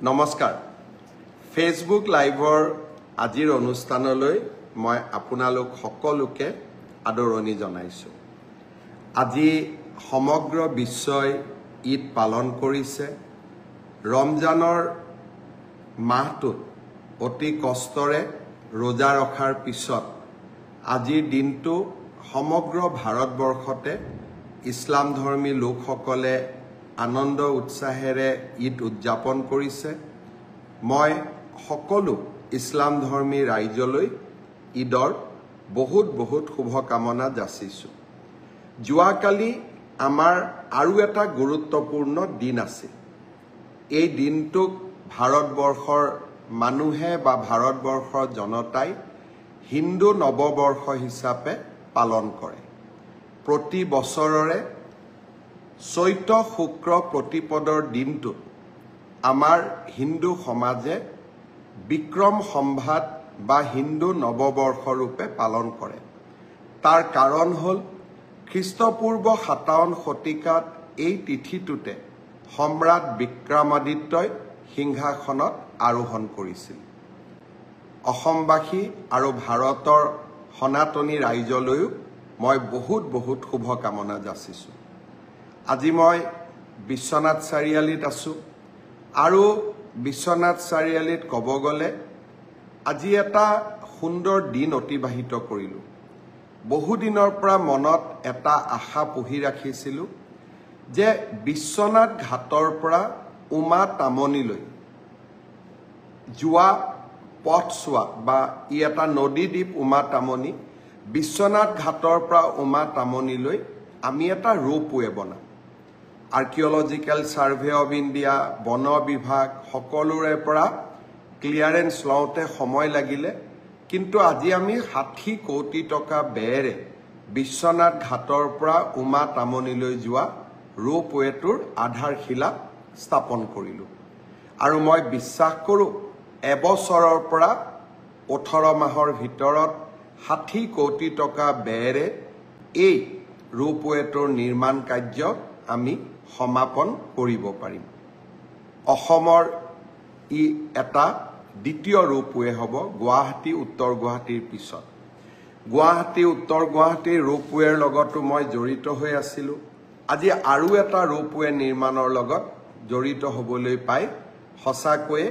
নমস্কাৰ ফেসবুক লাইভৰ আজিৰ অনুষ্ঠানলৈ মই আপোনালোক সকলোকে আদৰণি জনাইছো। আজি সমগ্ৰ বিশ্বই ঈদ পালন কৰিছে। ৰমজানৰ মাহটোত অতি কষ্টৰে ৰোজা ৰখাৰ পিছত আজিৰ দিনটো সমগ্ৰ ভাৰতবৰ্ষতে ইছলাম ধৰ্মী লোকসকলে আনন্দ উৎসাহেৰে ঈদ উদযাপন কৰিছে। মই সকলো ইছলাম ধৰ্মী ৰাইজলৈ ঈদৰ বহুত শুভকামনা যাচিছো। যোৱাকালি আমাৰ আৰু এটা গুৰুত্বপূৰ্ণ দিন আছিল। এই দিনটোক ভাৰতবৰ্ষৰ মানুহে বা ভাৰতবৰ্ষৰ জনতাই হিন্দু নৱবৰ্ষ হিচাপে পালন কৰে। প্ৰতি বছৰৰে চৈত্ৰ শুক্ৰ প্ৰতিপদৰ দিনটোত আমাৰ হিন্দু সমাজে বিক্ৰম সম্ভাত বা হিন্দু নৱবৰ্ষ ৰূপে পালন কৰে। তাৰ কাৰণ হ'ল খ্ৰীষ্টপূৰ্ব 57 শতিকাত এই তিথিটোতে সম্ৰাট বিক্ৰমাদিত্যই সিংহাসনত আৰোহণ কৰিছিল। অসমবাসী আৰু ভাৰতৰ সনাতনী ৰাইজলৈও মই বহুত শুভকামনা যাচিছো। আজি মই বিশ্বনাথ চাৰিআলিত আছো আৰু বিশ্বনাথ চাৰিআলিত ক'ব গ'লে আজি এটা সুন্দৰ দিন অতিবাহিত কৰিলো। বহু দিনৰ পৰা মনত এটা আশা পুহি ৰাখিছিলো যে বিশ্বনাথ ঘাটৰ পৰা উমা তামনিলৈ যোৱা পথছোৱা বা ই এটা নদী দ্বীপ উমা তামনি, বিশ্বনাথ ঘাটৰ পৰা উমা তামনিলৈ আমি এটা ৰোপৱে বনাম। আৰ্কিঅলজিকেল সাৰ্ভে অফ ইণ্ডিয়া, বন বিভাগ সকলোৰে পৰা ক্লিয়াৰেন্স লওঁতে সময় লাগিলে, কিন্তু আজি আমি 60 কোটি টকা ব্যয়েৰে বিশ্বনাথ ঘাটৰ পৰা উমা তামনিলৈ যোৱা ৰোপৱেটোৰ আধাৰশিলা স্থাপন কৰিলো। আৰু মই বিশ্বাস কৰোঁ এবছৰৰ পৰা 18 মাহৰ ভিতৰত 60 কোটি টকা ব্যয়েৰে এই ৰোপৱেটোৰ নিৰ্মাণ কাৰ্য আমি সমাপন কৰিব পাৰিম। অসমৰ ই এটা দ্বিতীয় ৰোপৱে হ'ব গুৱাহাটী উত্তৰ গুৱাহাটীৰ পিছত। গুৱাহাটী উত্তৰ গুৱাহাটীৰ ৰোপৱেৰ লগতো মই জড়িত হৈ আছিলো। আজি আৰু এটা ৰোপৱে নিৰ্মাণৰ লগত জড়িত হ'বলৈ পাই সঁচাকৈয়ে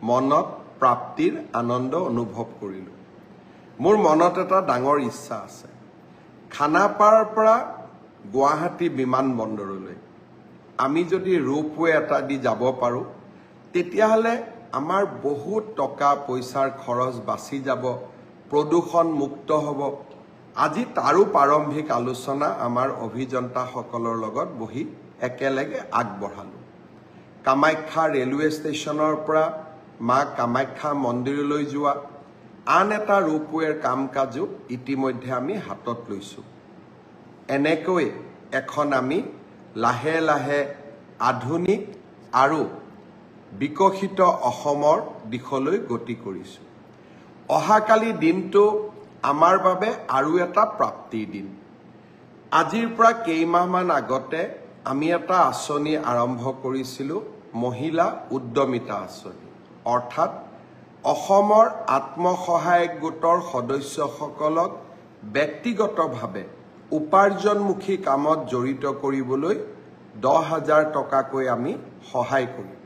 মনত প্ৰাপ্তিৰ আনন্দ অনুভৱ কৰিলো। মোৰ মনত এটা ডাঙৰ ইচ্ছা আছে। খানাপাৰাৰ পৰা গুৱাহাটী বিমানবন্দৰলৈ আমি যদি ৰোপৱে এটা দি যাব পাৰোঁ, তেতিয়াহ'লে আমাৰ বহুত টকা পইচাৰ খৰচ বাচি যাব, প্ৰদূষণ মুক্ত হ'ব। আজি তাৰো প্ৰাৰম্ভিক আলোচনা আমাৰ অভিযন্তাসকলৰ লগত বহি একেলগে আগবঢ়ালো। কামাখ্যা ৰেলৱে ষ্টেচনৰ পৰা মা কামাখ্যা মন্দিৰলৈ যোৱা আন এটা ৰোপৱেৰ কাম কাজো ইতিমধ্যে আমি হাতত লৈছো। এনেকৈ এখন আমি লাহে লাহে আধুনিক আৰু বিকশিত অসমৰ দিশলৈ গতি কৰিছো। অহাকালি দিনটো আমাৰ বাবে আৰু এটা প্ৰাপ্তিৰ দিন। আজিৰ পৰা কেইমাহমান আগতে আমি এটা আঁচনি আৰম্ভ কৰিছিলো, মহিলা উদ্যমিতা আঁচনি। অৰ্থাৎ অসমৰ আত্মসহায়ক গোটৰ সদস্যসকলক ব্যক্তিগতভাৱে উপাৰ্জনমুখী কামত জড়িত কৰিবলৈ 10,000 টকাকৈ আমি সহায় কৰিম।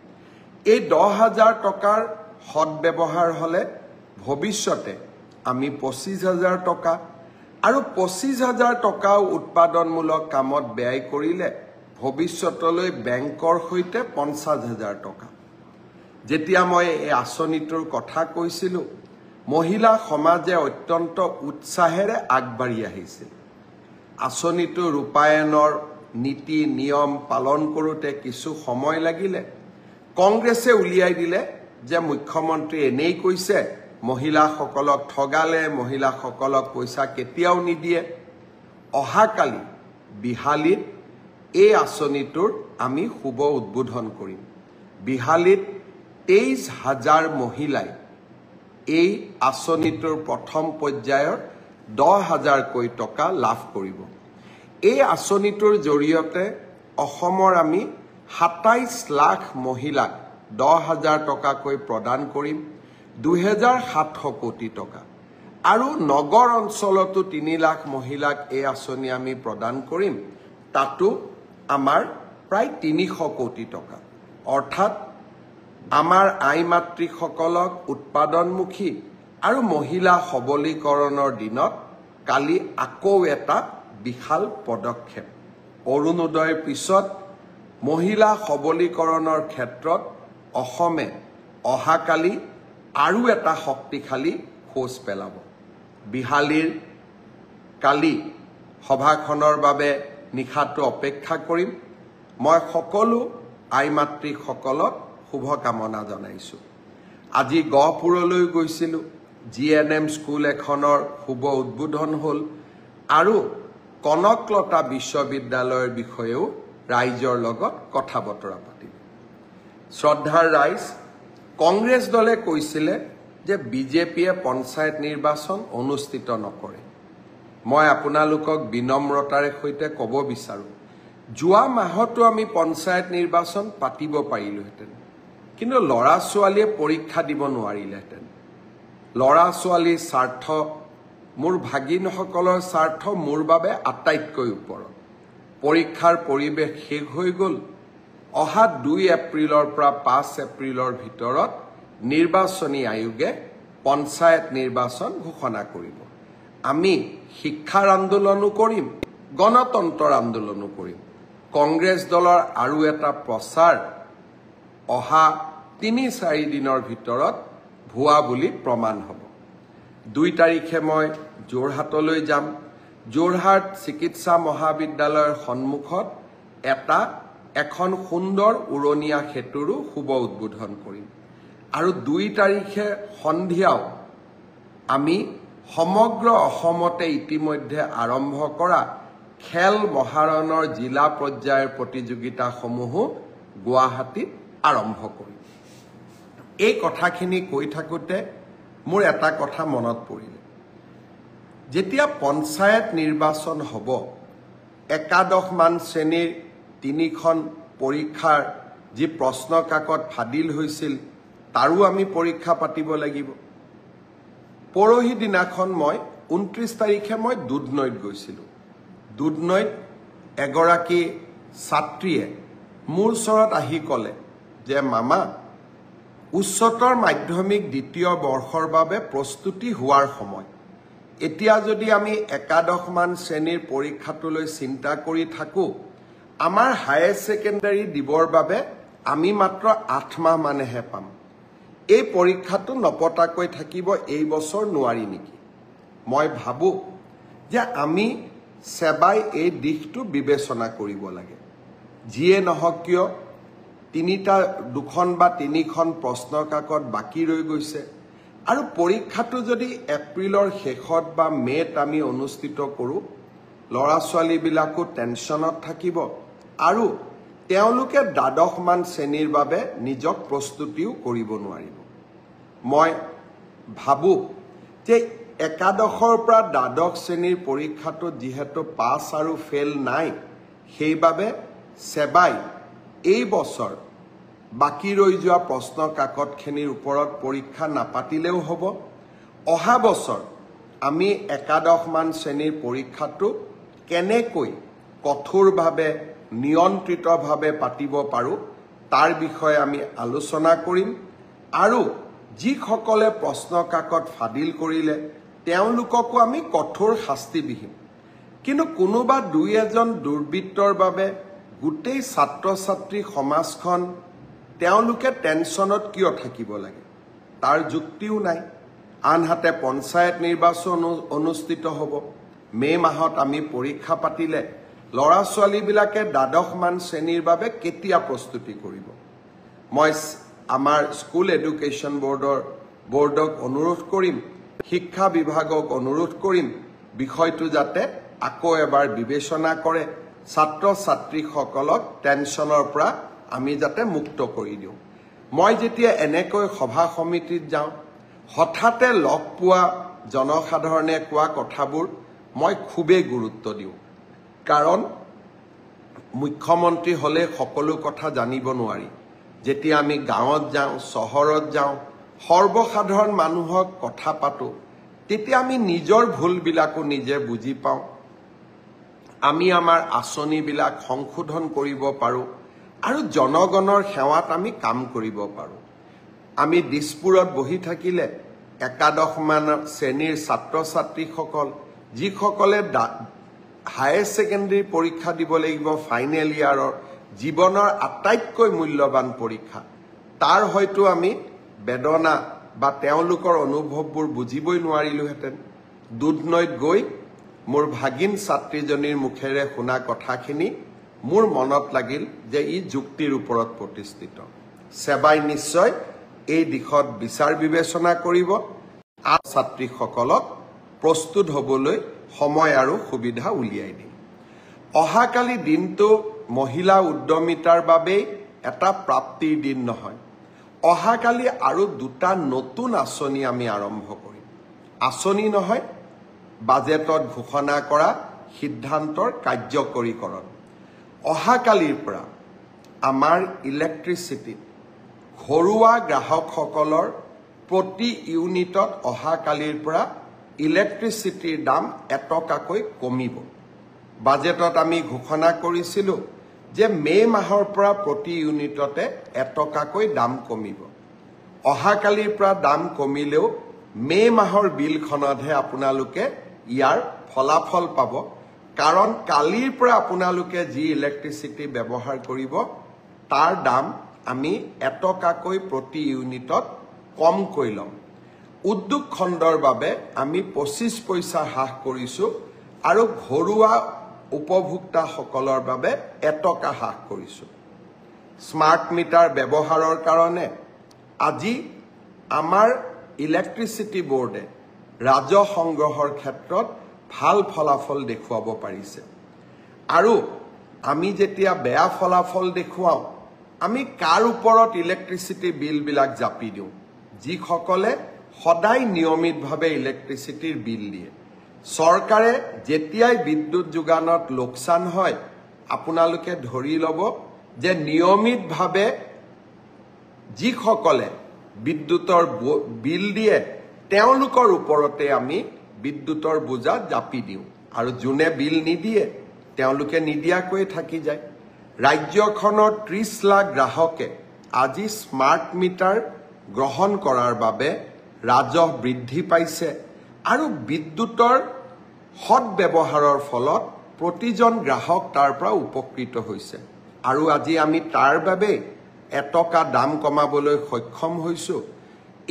এই 10,000 টকাৰ সৎব্যৱহাৰ হ'লে ভৱিষ্যতে আমি 25,000 টকা আৰু 25,000 টকাও উৎপাদনমূলক কামত ব্যয় কৰিলে ভৱিষ্যতলৈ বেংকৰ সৈতে 50,000 টকা। যেতিয়া মই এই আঁচনিটোৰ কথা কৈছিলো, মহিলা সমাজে অত্যন্ত উৎসাহেৰে আগবাঢ়ি আহিছিল। আঁচনিটো ৰূপায়ণৰ নীতি নিয়ম পালন কৰোঁতে কিছু সময় লাগিলে। কংগ্ৰেছে উলিয়াই দিলে যে মুখ্যমন্ত্ৰী এনেই কৈছে, মহিলাসকলক ঠগালে, মহিলাসকলক পইচা কেতিয়াও নিদিয়ে। অহাকালি বিহালীত এই আঁচনিটোৰ আমি শুভ উদ্বোধন কৰিম। বিহালীত 23,000 মহিলাই এই আঁচনিটোৰ প্ৰথম পৰ্যায়ৰ 10,000কৈ টকা লাভ কৰিব। এই আঁচনিটোৰ জৰিয়তে অসমৰ আমি 27 লাখ মহিলাক 10,000 টকাকৈ প্ৰদান কৰিম 2,700 কোটি টকা আৰু নগৰ অঞ্চলতো 3 লাখ মহিলাক এই আঁচনি আমি প্ৰদান কৰিম তাতো আমাৰ প্ৰায় 300 কোটি টকা অৰ্থাৎ আমাৰ আই মাতৃসকলক উৎপাদনমুখী আৰু মহিলা সবলীকৰণৰ দিনত কালি আকৌ এটা বিশাল পদক্ষেপ অৰুণোদয়ৰ পিছত মহিলা সবলীকৰণৰ ক্ষেত্ৰত অসমে অহাকালি আৰু এটা শক্তিশালী খোজ পেলাব বিহালীৰ কালি সভাখনৰ বাবে নিশাটো অপেক্ষা কৰিম মই সকলো আই মাতৃসকলক শুভকামনা জনাইছো আজি গহপুৰলৈ গৈছিলো জিএনএম স্কুল এখনৰ শুভ উদ্বোধন হ'ল আৰু কনকলতা বিশ্ববিদ্যালয়ৰ বিষয়েও ৰাইজৰ লগত কথা বতৰা পাতিম শ্ৰদ্ধাৰ ৰাইজ কংগ্ৰেছ দলে কৈছিলে যে বিজেপিয়ে পঞ্চায়ত নিৰ্বাচন অনুষ্ঠিত নকৰে মই আপোনালোকক বিনম্ৰতাৰে সৈতে ক'ব বিচাৰো যোৱা মাহতো আমি পঞ্চায়ত নিৰ্বাচন পাতিব পাৰিলোহেঁতেন কিন্তু ল'ৰা ছোৱালীয়ে পৰীক্ষা দিব নোৱাৰিলেহেঁতেন ল'ৰা ছোৱালীৰ স্বাৰ্থ মোৰ ভাগিনসকলৰ স্বাৰ্থ মোৰ বাবে আটাইতকৈ ওপৰত পৰীক্ষাৰ পৰিৱেশ শেষ হৈ গ'ল অহা 2 এপ্ৰিলৰ পৰা 5 এপ্ৰিলৰ ভিতৰত নিৰ্বাচনী আয়োগে পঞ্চায়ত নিৰ্বাচন ঘোষণা কৰিব আমি শিক্ষাৰ আন্দোলনো কৰিম গণতন্ত্ৰৰ আন্দোলনো কৰিম কংগ্ৰেছ দলৰ আৰু এটা প্ৰচাৰ অহা 3-4 দিনৰ ভিতৰত ভুৱা বুলি প্ৰমাণ হ'ব 2 তাৰিখে মই যোৰহাটলৈ যাম যোৰহাট চিকিৎসা মহাবিদ্যালয়ৰ সন্মুখত এখন সুন্দৰ উৰণীয়া সেতুৰো শুভ উদ্বোধন কৰিম আৰু 2 তাৰিখে সন্ধিয়াও আমি সমগ্ৰ অসমতে ইতিমধ্যে আৰম্ভ কৰা খেল মহাৰণৰ জিলা পৰ্যায়ৰ প্ৰতিযোগিতাসমূহো গুৱাহাটীত আৰম্ভ কৰিম এই কথাখিনি কৈ থাকোতে মোৰ এটা কথা মনত পৰিলে যেতিয়া পঞ্চায়ত নিৰ্বাচন হ'ব একাদশমান শ্ৰেণীৰ 3খন পৰীক্ষাৰ যি প্ৰশ্ন কাকত ফাদিল হৈছিল তাৰো আমি পৰীক্ষা পাতিব লাগিব পৰহি দিনাখন মই 29 তাৰিখে মই দুধনৈত গৈছিলোঁ দুধনৈত এগৰাকী ছাত্ৰীয়ে মোৰ ওচৰত আহি ক'লে যে মামা উচ্চতৰ মাধ্যমিক দ্বিতীয় বৰ্ষৰ বাবে প্ৰস্তুতি হোৱাৰ সময় এতিয়া যদি আমি একাদশমান শ্ৰেণীৰ পৰীক্ষাটোলৈ চিন্তা কৰি থাকো আমাৰ হায়াৰ সেকেন্ডাৰী দিবৰ বাবে আমি মাত্ৰ 8 মাহ মানেহে পাম এই পৰীক্ষাটো নপতাকৈ থাকিব এই বছৰ নোৱাৰি নেকি মই ভাবো যে আমি সেবাই এই দিশটো বিবেচনা কৰিব লাগে যিয়ে নহওক কিয় 2খন বা 3খন প্ৰশ্ন কাকত বাকি ৰৈ গৈছে আৰু পৰীক্ষাটো যদি এপ্ৰিলৰ শেষত বা মে'ত আমি অনুষ্ঠিত কৰো ল'ৰা ছোৱালীবিলাকো টেনচনত থাকিব আৰু তেওঁলোকে দ্বাদশমান শ্ৰেণীৰ বাবে নিজক প্ৰস্তুতিও কৰিব নোৱাৰিব মই ভাবো যে একাদশৰ পৰা দ্বাদশ শ্ৰেণীৰ পৰীক্ষাটো যিহেতু পাছ আৰু ফেল নাই সেইবাবে সেবাই এই বছৰ বাকি ৰৈ যোৱা প্ৰশ্ন কাকতখিনিৰ ওপৰত পৰীক্ষা নাপাতিলেও হ'ব অহা বছৰ আমি একাদশমান শ্ৰেণীৰ পৰীক্ষাটো কেনেকৈ কঠোৰভাৱে নিয়ন্ত্ৰিতভাৱে পাতিব পাৰো তাৰ বিষয়ে আমি আলোচনা কৰিম আৰু যিসকলে প্ৰশ্ন কাকত ফাদিল কৰিলে তেওঁলোককো আমি কঠোৰ শাস্তি দিম কিন্তু কোনোবা 2-এজন দুৰ্বৃত্তৰ বাবে গোটেই ছাত্ৰ ছাত্ৰী সমাজখন তেওঁলোকে টেনচনত কিয় থাকিব লাগে তাৰ যুক্তিও নাই আনহাতে পঞ্চায়ত নিৰ্বাচন অনুষ্ঠিত হ'ব মে মাহত আমি পৰীক্ষা পাতিলে ল'ৰা ছোৱালীবিলাকে দ্বাদশমান শ্ৰেণীৰ বাবে কেতিয়া প্ৰস্তুতি কৰিব মই আমাৰ স্কুল এডুকেশ্যন বোৰ্ডক অনুৰোধ কৰিম শিক্ষা বিভাগক অনুৰোধ কৰিম বিষয়টো যাতে আকৌ এবাৰ বিবেচনা কৰে ছাত্ৰ ছাত্ৰীসকলক টেনচনৰ পৰা আমি যাতে মুক্ত কৰি দিওঁ মই যেতিয়া এনেকৈ সভা সমিতিত যাওঁ হঠাতে লগ পোৱা জনসাধাৰণে কোৱা কথাবোৰ মই খুবেই গুৰুত্ব দিওঁ কাৰণ মুখ্যমন্ত্ৰী হলে সকলো কথা জানিব নোৱাৰি যেতিয়া আমি গাঁৱত যাওঁ চহৰত যাওঁ সৰ্বসাধাৰণ মানুহক কথা পাতো তেতিয়া আমি নিজৰ ভুলবিলাকো নিজে বুজি পাওঁ আমি আমাৰ আঁচনিবিলাক সংশোধন কৰিব পাৰোঁ আৰু জনগণৰ সেৱাত আমি কাম কৰিব পাৰোঁ আমি দিছপুৰত বহি থাকিলে একাদশ মান শ্ৰেণীৰ ছাত্ৰ ছাত্ৰীসকল যিসকলে হায়াৰ ছেকেণ্ডাৰী পৰীক্ষা দিব লাগিব ফাইনেল ইয়াৰৰ জীৱনৰ আটাইতকৈ মূল্যৱান পৰীক্ষা তাৰ হয়তো আমি বেদনা বা তেওঁলোকৰ অনুভৱবোৰ বুজিবই নোৱাৰিলোহেঁতেন দুধনৈত গৈ মোৰ ভাগিন ছাত্ৰীজনীৰ মুখেৰে শুনা কথাখিনি মোৰ মনত লাগিল যে ই যুক্তিৰ ওপৰত প্ৰতিষ্ঠিত সেৱাই নিশ্চয় এই দিশত বিচাৰ বিবেচনা কৰিব আৰু ছাত্ৰীসকলক প্ৰস্তুত হ'বলৈ সময় আৰু সুবিধা উলিয়াই দিম অহাকালি দিনটো মহিলা উদ্যমিতাৰ বাবে এটা প্ৰাপ্তিৰ দিন নহয় অহাকালি আৰু দুটা নতুন আঁচনি আমি আৰম্ভ কৰিম আঁচনি নহয় বাজেটত ঘোষণা কৰা সিদ্ধান্তৰ কাৰ্যকৰীকৰণ অহাকালিৰ পৰা আমাৰ ইলেক্ট্ৰিচিটি ঘৰুৱা গ্ৰাহকসকলৰ প্ৰতি ইউনিটত অহাকালিৰ পৰা ইলেক্ট্ৰিচিটিৰ দাম 1 টকাকৈ কমিব বাজেটত আমি ঘোষণা কৰিছিলোঁ যে মে মাহৰ পৰা প্ৰতি ইউনিটতে 1 টকাকৈ দাম কমিব অহাকালিৰ পৰা দাম কমিলেও মে মাহৰ বিলখনতহে আপোনালোকে ইয়াৰ ফলাফল পাব কাৰণ কালিৰ পৰা আপোনালোকে যি ইলেক্ট্ৰিচিটি ব্যৱহাৰ কৰিব তাৰ দাম আমি 1 টকাকৈ প্ৰতি ইউনিটত কমকৈ ল'ম উদ্যোগ খণ্ডৰ বাবে আমি 25 পইচা হ্ৰাস কৰিছোঁ আৰু ঘৰুৱা উপভোক্তাসকলৰ বাবে 1 টকা হ্ৰাস কৰিছোঁ স্মাৰ্ট মিটাৰ ব্যৱহাৰৰ কাৰণে আজি আমাৰ ইলেক্ট্ৰিচিটি বোৰ্ডে ৰাজহ সংগ্ৰহৰ ক্ষেত্ৰত ভাল ফলাফল দেখুৱাব পাৰিছে আৰু আমি যেতিয়া বেয়া ফলাফল দেখুৱাওঁ আমি কাৰ ওপৰত ইলেক্ট্ৰিচিটি বিলবিলাক জাপি দিওঁ যিসকলে সদায় নিয়মিতভাৱে ইলেক্ট্ৰিচিটিৰ বিল দিয়ে চৰকাৰে যেতিয়াই বিদ্যুৎ যোগানত লোকচান হয় আপোনালোকে ধৰি ল'ব যে নিয়মিতভাৱে যিসকলে বিদ্যুতৰ বিল দিয়ে তেওঁলোকৰ ওপৰতে আমি বিদ্যুতৰ বোজা জাপি দিওঁ আৰু যোনে বিল নিদিয়ে তেওঁলোকে নিদিয়াকৈ থাকি যায় ৰাজ্যখনৰ 30 লাখ গ্ৰাহকে আজি স্মাৰ্ট মিটাৰ গ্ৰহণ কৰাৰ বাবে ৰাজহ বৃদ্ধি পাইছে আৰু বিদ্যুতৰ সৎ ব্যৱহাৰৰ ফলত প্ৰতিজন গ্ৰাহক তাৰ পৰা উপকৃত হৈছে আৰু আজি আমি তাৰ বাবে 1 টকা দাম কমাবলৈ সক্ষম হৈছোঁ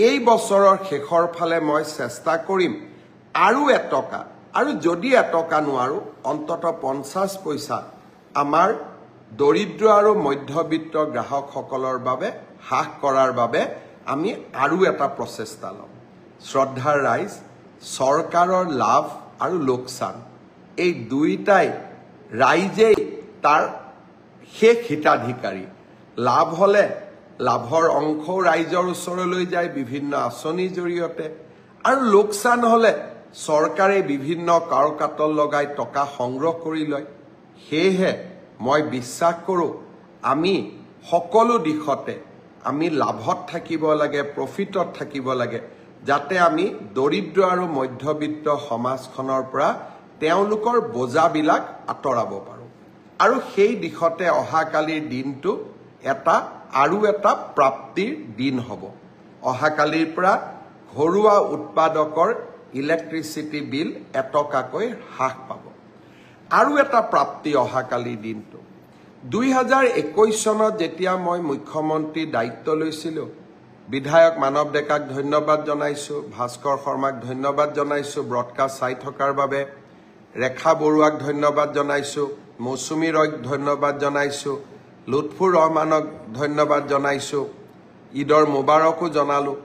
এই বছৰৰ শেষৰ ফালে মই চেষ্টা কৰিম আৰু 1 টকা আৰু যদি 1 টকা নোৱাৰো অন্ততঃ 50 পইচা আমাৰ দৰিদ্ৰ আৰু মধ্যবিত্ত গ্ৰাহকসকলৰ বাবে হ্ৰাস কৰাৰ বাবে আমি আৰু এটা প্ৰচেষ্টা ল'ম শ্ৰদ্ধাৰ ৰাইজ চৰকাৰৰ লাভ আৰু লোকচান এই দুইটাই ৰাইজেই তাৰ শেষ হিতাধিকাৰী লাভ হ'লে লাভৰ অংশও ৰাইজৰ ওচৰলৈ যায় বিভিন্ন আঁচনিৰ জৰিয়তে আৰু লোকচান হ'লে চৰকাৰে বিভিন্ন কাৰকাতল লগাই টকা সংগ্ৰহ কৰি লয় সেয়েহে মই বিশ্বাস কৰোঁ আমি সকলো দিশতে আমি লাভত থাকিব লাগে প্ৰফিটত থাকিব লাগে যাতে আমি দৰিদ্ৰ আৰু মধ্যবিত্ত সমাজখনৰ পৰা তেওঁলোকৰ বোজাবিলাক আঁতৰাব পাৰোঁ আৰু সেই দিশতে অহাকালিৰ দিনটো আৰু এটা প্ৰাপ্তিৰ দিন হ'ব অহাকালিৰ পৰা ঘৰুৱা উৎপাদকৰ ইলেক্ট্ৰিচিটি বিল 1 টকাকৈ হ্ৰাস পাব আৰু এটা প্ৰাপ্তি অহাকালিৰ দিনটো 2021 চনত যেতিয়া মই মুখ্যমন্ত্ৰী দায়িত্ব লৈছিলোঁ বিধায়ক মানৱ ডেকাক ধন্যবাদ জনাইছোঁ ভাস্কৰ শৰ্মাক ধন্যবাদ জনাইছোঁ ব্ৰডকাষ্ট চাই থকাৰ বাবে ৰেখা বৰুৱাক ধন্যবাদ জনাইছোঁ মৌচুমী ৰয়ক ধন্যবাদ জনাইছোঁ লুৎফুৰ ৰহমানক ধন্যবাদ জনাইছোঁ ঈদৰ মুবাৰকো জনালোঁ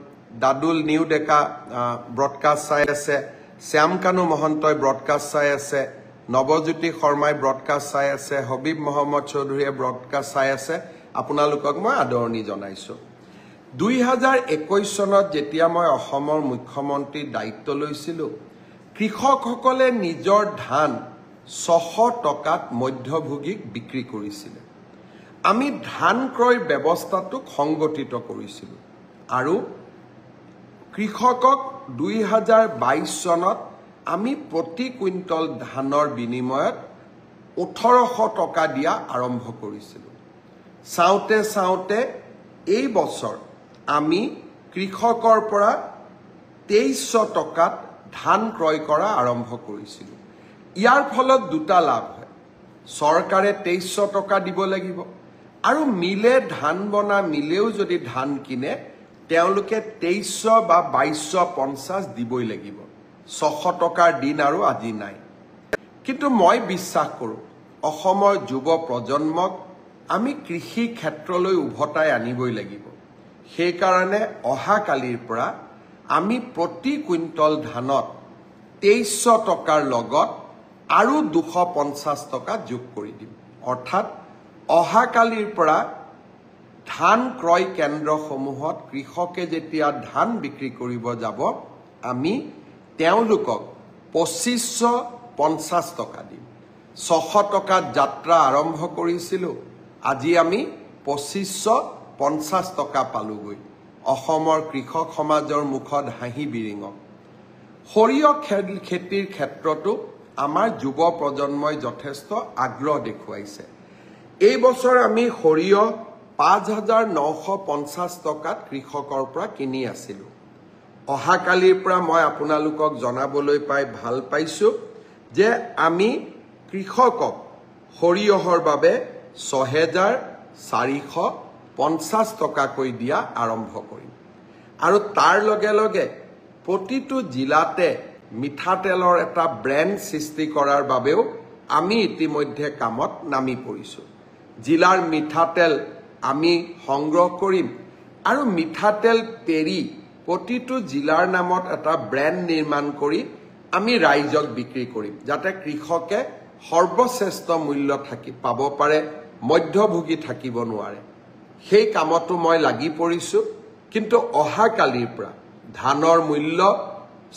দাদুল নিউ ডেকা ব্ৰডকাষ্ট চাই আছে শ্যামকানু মহন্তই ব্ৰডকাষ্ট চাই আছে নৱজ্যোতি শৰ্মাই ব্ৰডকাষ্ট চাই আছে হবিব মহম্মদ চৌধুৰীয়ে ব্ৰডকাষ্ট চাই আছে আপোনালোকক মই আদৰণি জনাইছোঁ 2021 চনত যেতিয়া মই অসমৰ মুখ্যমন্ত্ৰীৰ দায়িত্ব লৈছিলোঁ কৃষকসকলে নিজৰ ধান 600 টকাত মধ্যভোগীক বিক্ৰী কৰিছিলে আমি ধান ক্ৰয় ব্যৱস্থাটোক সংগঠিত কৰিছিলোঁ আৰু কৃষকক 2022 চনত আমি প্ৰতি কুইণ্টল ধানৰ বিনিময়ত 1800 টকা দিয়া আৰম্ভ কৰিছিলোঁ। চাওঁতে চাওঁতে এই বছৰ আমি কৃষকৰ পৰা 2300 টকাত ধান ক্ৰয় কৰা আৰম্ভ কৰিছিলোঁ। ইয়াৰ ফলত দুটা লাভ হয়। চৰকাৰে 2300 টকা দিব লাগিব আৰু মিলে ধান বনা মিলেও যদি ধান কিনে তেওঁলোকে 2300 বা 2250 দিবই লাগিব। 600 টকাৰ দিন আৰু আজি নাই। কিন্তু মই বিশ্বাস কৰোঁ অসমৰ যুৱ প্ৰজন্মক আমি কৃষি ক্ষেত্ৰলৈ উভতাই আনিবই লাগিব। সেইকাৰণে অহাকালিৰ পৰা আমি প্ৰতি কুইণ্টল ধানত 2300 টকাৰ লগত আৰু 250 টকা যোগ কৰি দিম। অৰ্থাৎ অহাকালিৰ পৰা ধান ক্ৰয় কেন্দ্ৰসমূহত কৃষকে যেতিয়া ধান বিক্ৰী কৰিব যাব আমি তেওঁলোকক 2550 টকা দিম। 600 টকাত যাত্ৰা আৰম্ভ কৰিছিলোঁ, আজি আমি 2550 টকা পালোগৈ। অসমৰ কৃষক সমাজৰ মুখত হাঁহি বিৰিঙক। সৰিয়হ খেতিৰ ক্ষেত্ৰতো আমাৰ যুৱ প্ৰজন্মই যথেষ্ট আগ্ৰহ দেখুৱাইছে। এই বছৰ আমি সৰিয়হ 5950 টকাত কৃষকৰ পৰা কিনি আছিলোঁ। অহাকালিৰ পৰা মই আপোনালোকক জনাবলৈ পাই ভাল পাইছোঁ যে আমি কৃষকক সৰিয়হৰ বাবে 6450 টকাকৈ দিয়া আৰম্ভ কৰিম। আৰু তাৰ লগে লগে প্ৰতিটো জিলাতে মিঠাতেলৰ এটা ব্ৰেণ্ড সৃষ্টি কৰাৰ বাবেও আমি ইতিমধ্যে কামত নামি পৰিছোঁ। জিলাৰ মিঠাতেল আমি সংগ্ৰহ কৰিম আৰু মিঠাতেল পেৰি প্ৰতিটো জিলাৰ নামত এটা ব্ৰেণ্ড নিৰ্মাণ কৰি আমি ৰাইজক বিক্ৰী কৰিম, যাতে কৃষকে সৰ্বশ্ৰেষ্ঠ মূল্য পাব পাৰে, মধ্যভোগী থাকিব নোৱাৰে। সেই কামতো মই লাগি পৰিছোঁ। কিন্তু অহাকালিৰ পৰা ধানৰ মূল্য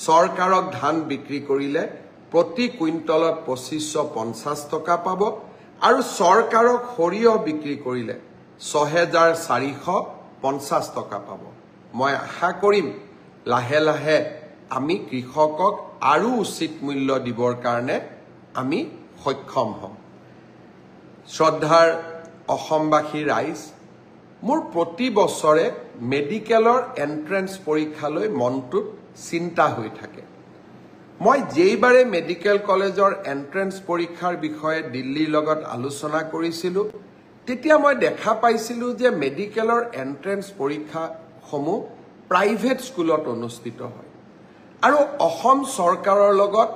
চৰকাৰক ধান বিক্ৰী কৰিলে প্ৰতি কুইণ্টলত 2550 টকা পাব আৰু চৰকাৰক সৰিয়হ বিক্ৰী কৰিলে 6450 টকা পাব। মই আশা কৰিম লাহে লাহে আমি কৃষকক আৰু উচিত মূল্য দিবৰ কাৰণে আমি সক্ষম হ'ম। শ্ৰদ্ধাৰ অসমবাসী ৰাইজ, মোৰ প্ৰতি বছৰে মেডিকেলৰ এণ্ট্ৰেন্স পৰীক্ষালৈ মনটোত চিন্তা হৈ থাকে। মই যেইবাৰে মেডিকেল কলেজৰ এণ্ট্ৰেন্স পৰীক্ষাৰ বিষয়ে দিল্লীৰ লগত আলোচনা কৰিছিলোঁ তেতিয়া মই দেখা পাইছিলোঁ যে মেডিকেলৰ এণ্ট্ৰেন্স পৰীক্ষাসমূহ প্ৰাইভেট স্কুলত অনুষ্ঠিত হয় আৰু অসম চৰকাৰৰ লগত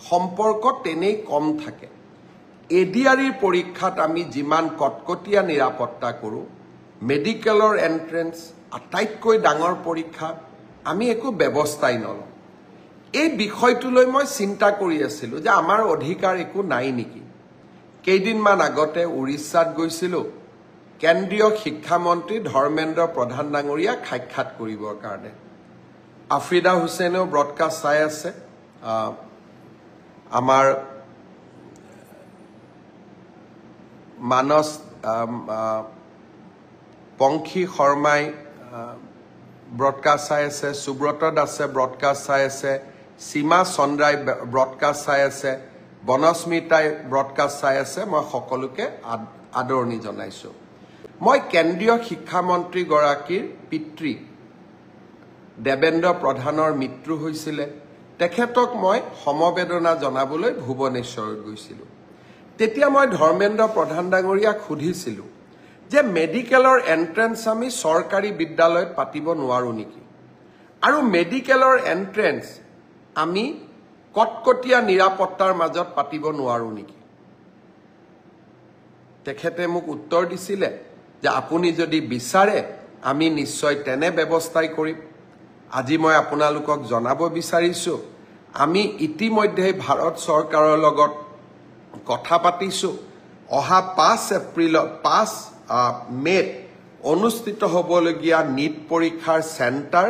সম্পৰ্ক তেনেই কম থাকে। এডিআৰিৰ পৰীক্ষাত আমি যিমান কটকটীয়া নিৰাপত্তা কৰোঁ, মেডিকেলৰ এণ্ট্ৰেন্স আটাইতকৈ ডাঙৰ পৰীক্ষা আমি একো ব্যৱস্থাই নলওঁ। এই বিষয়টোলৈ মই চিন্তা কৰি আছিলোঁ যে আমাৰ অধিকাৰ একো নাই নেকি। কেইদিনমান আগতে উৰিষ্যাত গৈছিলোঁ কেন্দ্ৰীয় শিক্ষামন্ত্ৰী ধৰ্মেন্দ্ৰ প্ৰধান ডাঙৰীয়াক সাক্ষাৎ কৰিবৰ কাৰণে। আফ্ৰিদা হুছেইনেও ব্ৰডকাষ্ট চাই আছে, আমাৰ মানস পংখী শৰ্মাই ব্ৰডকাষ্ট চাই আছে, সুব্ৰত দাসে ব্ৰডকাষ্ট চাই আছে, সীমা চন্দ্ৰাই ব্ৰডকাষ্ট চাই আছে, বনস্মিতাই ব্ৰডকাষ্ট চাই আছে। মই সকলোকে আদৰণি জনাইছোঁ। মই কেন্দ্ৰীয় শিক্ষামন্ত্ৰীগৰাকীৰ পিতৃ দেবেন্দ্ৰ প্ৰধানৰ মৃত্যু হৈছিলে, তেখেতক মই সমবেদনা জনাবলৈ ভুৱনেশ্বৰত গৈছিলোঁ। তেতিয়া মই ধৰ্মেন্দ্ৰ প্ৰধান ডাঙৰীয়াক সুধিছিলোঁ যে মেডিকেলৰ এণ্ট্ৰেন্স আমি চৰকাৰী বিদ্যালয়ত পাতিব নোৱাৰোঁ নেকি, আৰু মেডিকেলৰ এণ্ট্ৰেন্স আমি কটকটীয়া নিৰাপত্তাৰ মাজত পাতিব নোৱাৰোঁ নেকি। তেখেতে মোক উত্তৰ দিছিলে যে আপুনি যদি বিচাৰে আমি নিশ্চয় তেনে ব্যৱস্থাই কৰিম। আজি মই আপোনালোকক জনাব বিচাৰিছোঁ আমি ইতিমধ্যে ভাৰত চৰকাৰৰ লগত কথা পাতিছোঁ। অহা 5 মে'ত অনুষ্ঠিত হ'বলগীয়া নীট পৰীক্ষাৰ চেণ্টাৰ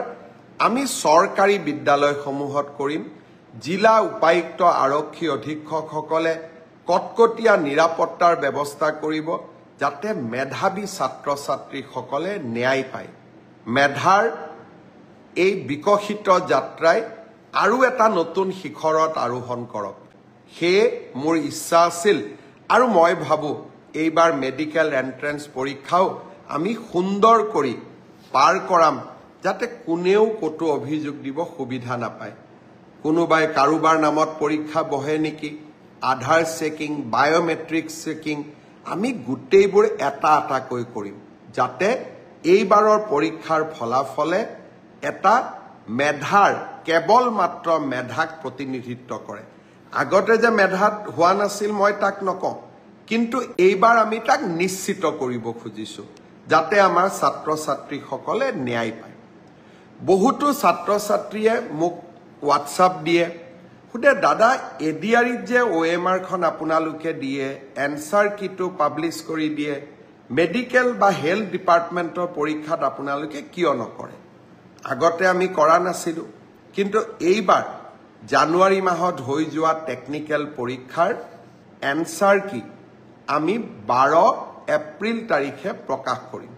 আমি চৰকাৰী বিদ্যালয়সমূহত কৰিম। জিলা উপায়ুক্ত আৰক্ষী অধীক্ষকসকলে কটকটীয়া নিৰাপত্তাৰ ব্যৱস্থা কৰিব। যাতে মেধাৱী ছাত্ৰ ছাত্ৰীসকলে ন্যায় পায় মেধাৰ এই বিকশিত যাত্ৰাই আৰু এটা নতুন শিখৰত আৰোহণ কৰক সেয়ে মোৰ ইচ্ছা আছিল আৰু মই ভাবো এইবাৰ মেডিকেল এন্ট্ৰেন্স পৰীক্ষাও আমি সুন্দৰ কৰি পাৰ কৰাম যাতে কোনেও কতো অভিযোগ দিব সুবিধা নাপায় কোনোবাই কাৰোবাৰ নামত পৰীক্ষা বহে নেকি আধাৰ চেকিং বায়োমেট্ৰিক চেকিং আমি গোটেইবোৰ এটা এটাকৈ কৰিম যাতে এইবাৰৰ পৰীক্ষাৰ ফলাফলে এটা মেধাৰ কেৱল মাত্ৰ মেধাক প্ৰতিনিধিত্ব কৰে আগতে যে মেধাত হোৱা নাছিল মই তাক নকওঁ কিন্তু এইবাৰ আমি তাক নিশ্চিত কৰিব খুজিছো যাতে আমাৰ ছাত্ৰ ছাত্ৰীসকলে ন্যায় পায় বহুতো ছাত্ৰ ছাত্ৰীয়ে মোক হোৱাটছআপ দিয়ে খুদে দাদা এডিআৰিত যে OMR খন আপোনালোকে দিয়ে এনসাৰ কিটো পাবলিশ কৰি দিয়ে মেডিকেল বা হেলথ ডিপাৰ্টমেন্টৰ পৰীক্ষাত আপোনালোকে কিয় নকৰে আগতে আমি কৰা নাছিলো কিন্তু এইবাৰ জানুৱাৰী মাহত হৈ যোৱা টেকনিক্যাল পৰীক্ষাৰ এনসাৰ কি আমি 12 এপ্ৰিল তাৰিখে প্ৰকাশ কৰিম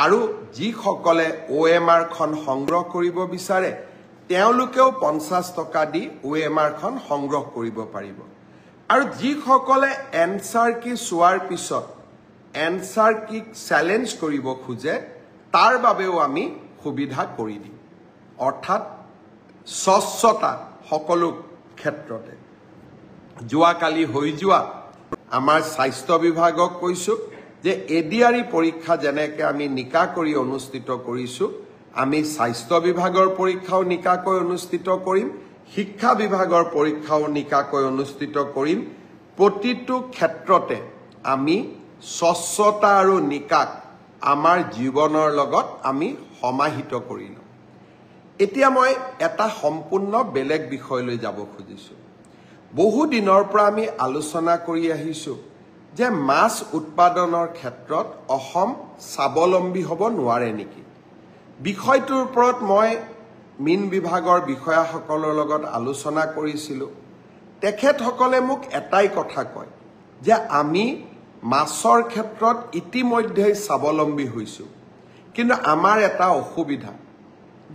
আৰু যিসকলে OMR খন সংগ্ৰহ কৰিব বিচাৰে তেওঁলোকেও 50 টকা দি OMR খন সংগ্ৰহ কৰিব পাৰিব আৰু যিসকলে এনসাৰ কি চোৱাৰ পিছত এনসাৰ কি চ্যালেঞ্জ কৰিব খুজে তাৰ বাবেও আমি সুবিধা কৰি দিম অৰ্থাৎ স্বচ্ছতা সকলো ক্ষেত্ৰতে যোৱাকালি হৈ যোৱা আমাৰ স্বাস্থ্য বিভাগক কৈছো যে এডিআৰি পৰীক্ষা যেনেকৈ আমি নিকা কৰি অনুষ্ঠিত কৰিছো আমি স্বাস্থ্য বিভাগৰ পৰীক্ষাও নিকাকৈ অনুষ্ঠিত কৰিম শিক্ষা বিভাগৰ পৰীক্ষাও নিকাকৈ অনুষ্ঠিত কৰিম প্ৰতিটো ক্ষেত্ৰতে আমি স্বচ্ছতা আৰু নিকাক আমাৰ জীৱনৰ লগত আমি সমাহিত কৰিলো এতিয়া মই এটা সম্পূৰ্ণ বেলেগ বিষয়লৈ যাব খুজিছো বহু দিনৰ পৰা আমি আলোচনা কৰি আহিছো যে মাছ উৎপাদনৰ ক্ষেত্ৰত অসম স্বাৱলম্বী হ'ব নোৱাৰে নেকি বিষয়টোৰ ওপৰত মই মিন বিভাগৰ বিষয়াসকলৰ লগত আলোচনা কৰিছিলো তেখেতসকলে মোক এটাই কথা কয় যে আমি মাছৰ ক্ষেত্ৰত ইতিমধ্যে স্বাৱলম্বী হৈছো কিন্তু আমাৰ এটা অসুবিধা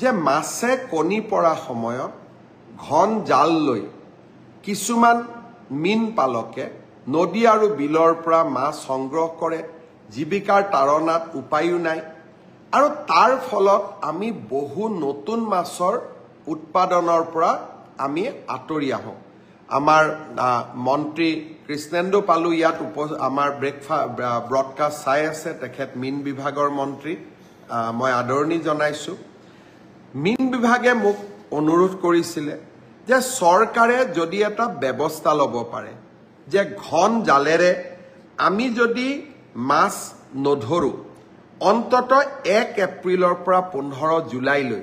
যে মাছে কণী পৰা সময়ত ঘন জাল লৈ কিছুমান মিন পালকে নদী আৰু বিলৰ পৰা মাছ সংগ্ৰহ কৰে জীৱিকাৰ তাৰণাত উপায়ো নাই আৰু তাৰ ফলত আমি বহু নতুন মাছৰ উৎপাদনৰ পৰা আমি আঁতৰি আহোঁ আমাৰ মন্ত্ৰী কৃষ্ণেন্দু পালু ইয়াত আমাৰ ব্ৰডকাষ্ট চাই আছে তেখেত মিন বিভাগৰ মন্ত্ৰী মই আদৰণি জনাইছো মিন বিভাগে মোক অনুৰোধ কৰিছিলে যে চৰকাৰে যদি এটা ব্যৱস্থা ল'ব পাৰে যে ঘন জালেৰে আমি যদি মাছ নধৰো অন্তত 1 এপ্ৰিলৰ পৰা 15 জুলাইলৈ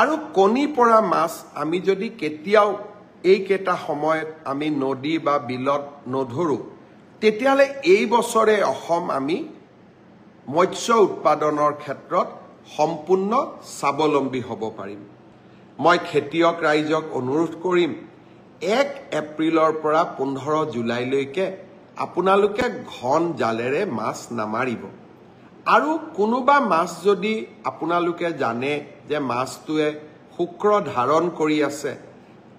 আৰু কণী পৰা মাছ আমি যদি কেতিয়াও এইকেইটা সময়ত আমি নদী বা বিলত নধৰো তেতিয়ালে এই বছৰে অসম আমি মৎস্য উৎপাদনৰ ক্ষেত্ৰত সম্পূৰ্ণ স্বাৱলম্বী হ'ব পাৰিম মই খেতিয়ক ৰাইজক অনুৰোধ কৰিম 1 এপ্ৰিলৰ পৰা 15 জুলাইলৈকে আপোনালোকে ঘন জালেৰে মাছ নামাৰিব আৰু কোনোবা মাছ যদি আপোনালোকে জানে যে মাছটোৱে শুক্ৰ ধাৰণ কৰি আছে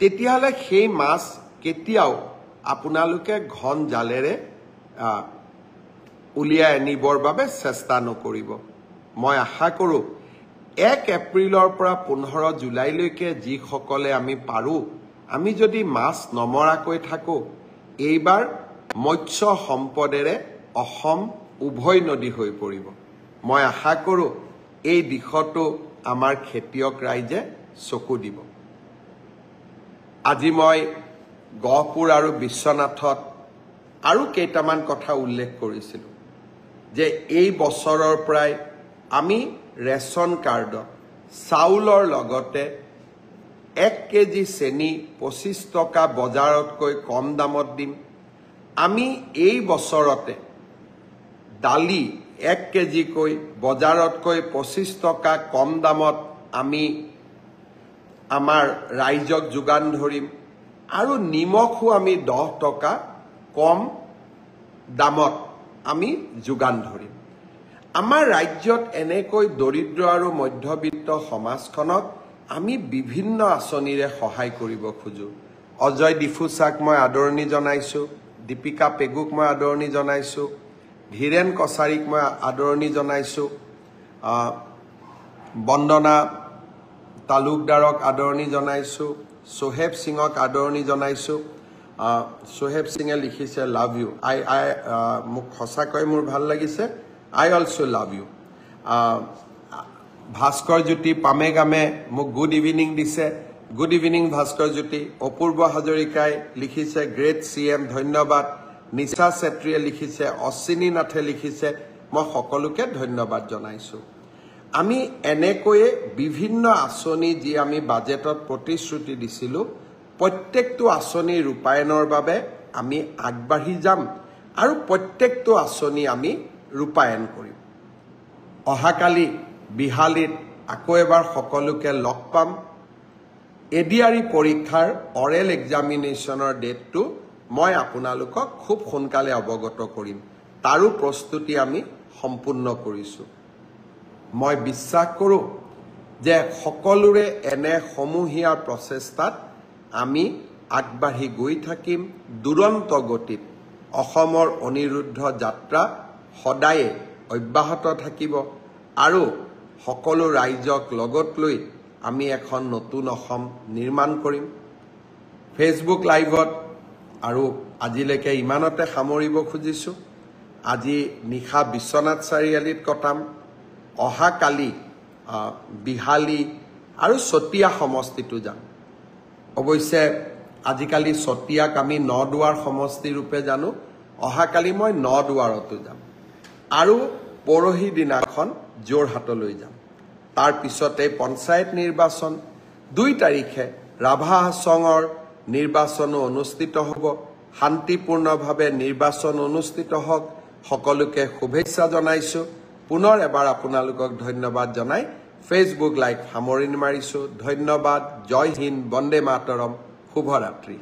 তেতিয়ালে সেই মাছ কেতিয়াও আপোনালোকে ঘন জালেৰে উলিয়াই আনিবৰ বাবে চেষ্টা নকৰিব মই আশা কৰোঁ 1 এপ্ৰিলৰ পৰা 15 জুলাইলৈকে যিসকলে আমি পাৰো আমি যদি মাছ নমৰাকৈ থাকো এইবাৰ মৎস্য সম্পদেৰে অসম উভয় নদী হৈ পৰিব মই আশা কৰোঁ এই দিশটো আমাৰ খেতিয়ক ৰাইজে চকু দিব আজি মই গহপুৰ আৰু বিশ্বনাথত আৰু কেইটামান কথা উল্লেখ কৰিছিলো যে এই বছৰৰ পৰাই আমি ৰেশন কাৰ্ডত চাউলৰ লগতে 1 কেজি চেনি 25 টকা বজাৰতকৈ কম দামত দিম আমি এই বছৰতে দালি 1 কেজিকৈ বজাৰতকৈ 25 টকা কম দামত আমি আমাৰ ৰাইজক যোগান ধৰিম আৰু নিমখো আমি 10 টকা কম দামত আমি যোগান ধৰিম আমাৰ ৰাজ্যত এনেকৈ দৰিদ্ৰ আৰু মধ্যবিত্ত সমাজখনক আমি বিভিন্ন আঁচনিৰে সহায় কৰিব খোজো অজয় ডিফুচাক মই আদৰণি জনাইছো দীপিকা পেগুক মই আদৰণি জনাইছো ধীৰেন কছাৰীক মই আদৰণি জনাইছো বন্দনা তালুকদাৰক আদৰণি জনাইছো সোহেব সিঙক আদৰণি জনাইছো সোহেব সিঙে লিখিছে লাভ ইউ আই মোক সঁচাকৈ মোৰ ভাল লাগিছে I also love you. Bhaskar Jyoti Pamegame মোক good evening দিছে good evening Bhaskar Jyoti অপূৰ্ব হাজৰিকাই লিখিছে great CM ধন্যবাদ নিশা সেত্ৰীয়ে লিখিছে অশ্বিনী নাথে লিখিছে মই সকলোকে ধন্যবাদ জনাইছো আমি এনেকৈ বিভিন্ন আঁচনি যি আমি বাজেটত প্ৰতিশ্ৰুতি দিছিলো প্ৰত্যেকটো আঁচনি ৰূপায়ণৰ বাবে আমি আগবাঢ়ি যাম আৰু প্ৰত্যেকটো আঁচনি আমি ৰূপায়ণ কৰিম অহাকালি বিহালীত আকৌ এবাৰ সকলোকে লগ পাম এডিআৰই পৰীক্ষাৰ অৰেল এক্সামিনেশ্যনৰ ডেটটো মই আপোনালোকক খুব সোনকালে অৱগত কৰিম তাৰো প্ৰস্তুতি আমি সম্পূৰ্ণ কৰিছো মই বিশ্বাস কৰো যে সকলোৰে এনে সমূহীয়া প্ৰচেষ্টাত আমি আগবাঢ়ি গৈ থাকিম দুৰন্ত গতিত অসমৰ অনিৰুদ্ধ যাত্ৰা সদায় অব্যাহত থাকিব আৰু সকলো ৰাইজক লগত লৈ আমি এখন নতুন অসম নিৰ্মাণ কৰিম ফেসবুক লাইভত আৰু আজিলৈকে ইমানতে সামৰিব খুজিছো আজি নিশা বিশ্বনাথ চাৰিআলিত কটাম অহাকালি বিহালী আৰু সতিয়া সমষ্টিটো যাম অৱশ্যে আজিকালি সতিয়াক আমি নদুৱাৰ সমষ্টি ৰূপে জানো অহাকালি মই নদুৱাৰতো যাম আৰু পৰহি দিনাখন জোৰহাটলৈ যাম তাৰ পিছতে পঞ্চায়ত নিৰ্বাচন 2 তাৰিখে ৰাভা হাছঙৰ নিৰ্বাচন অনুষ্ঠিত হ'ব শান্তিপূৰ্ণভাৱে নিৰ্বাচন অনুষ্ঠিত হওক সকলোকে শুভেচ্ছা জনাইছো পুনৰ এবাৰ আপোনালোকক ধন্যবাদ জনাই ফেসবুক লাইভ সামৰণি মাৰিছো ধন্যবাদ জয় হিন্দ বন্দে মাতৰম শুভৰাত্ৰি